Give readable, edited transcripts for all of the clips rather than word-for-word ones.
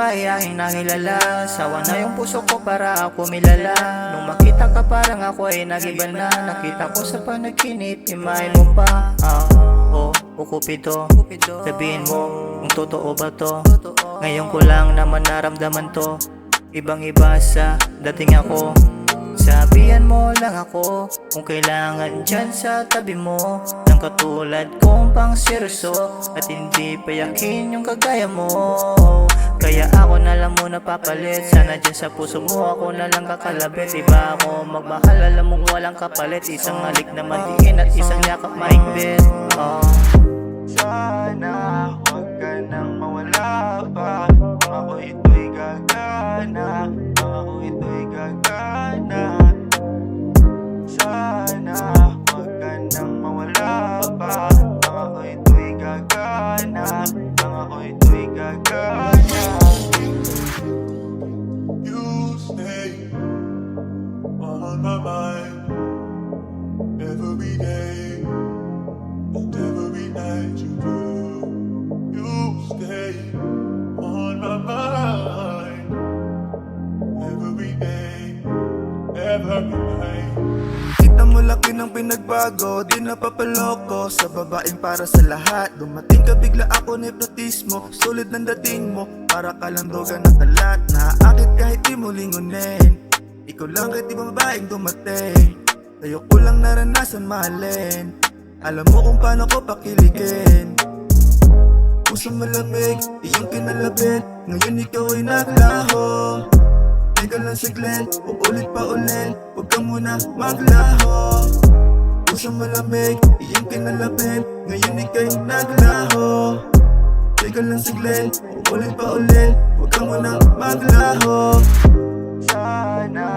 ka ay aking nakilala. Sawa na yung puso ko para ako milala. Nung makita ka parang ako ay nagiba na. Nakita ko sa panaginip, imahe mo pa. O Cupido, sabihin mo kung totoo ba to. Ngayon ko lang naman naramdaman to. Ibang iba sa dating ako. Sabihan mo lang ako kung kailangan dyan sa tabi mo ng katulad kong pang seryoso at hindi payakin yung kagaya mo. Kaya ako na lang muna papalit. Sana dyan sa puso mo ako na lang kakalabit. Iba ako magmahal, alam mong walang kapalit. Isang halik na matiin at isang yakap mahigpit. Sana huwag ka nang mawala pa. Ako ito'y gagana, ako ito'y gagana. Sana huwag ka nang mawala pa. Ako ito'y gagana, ako ito'y gagana. You stay on my mind every day and every night you do. You stay on my mind every day, every night. Kita mo laki ng pinagbago, di napapaloko sa babaeng para sa lahat. Dumating ka bigla ako na hipnotismo, sulit ng dating mo, para ka lang droga na kalat. Naaakit kahit di mo lingunin, ikaw lang kahit di ba babaeng dumating. Sa'yo ko lang naranasan mahalin, alam mo kung paano ko pakiligin. Pusong malamig, iyong kinalabit, ngayon ikaw ay naglaho. Teka lang saglit, uulit pa ulit, huwag ka muna maglaho. Pusong malamig, iyong kinalabit, ngayon ikaw ay naglaho. Teka lang saglit, uulit pa ulit, huwag ka muna maglaho. Sana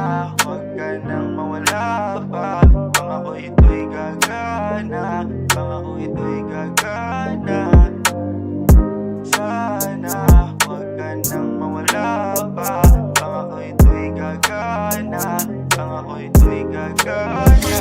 huwag ka nang mawala pa. Ako ito'y gagana, ako ito'y gagana. Sana huwag ka nang mawala pa. Ako ito'y gagana, ako ito'y gagana.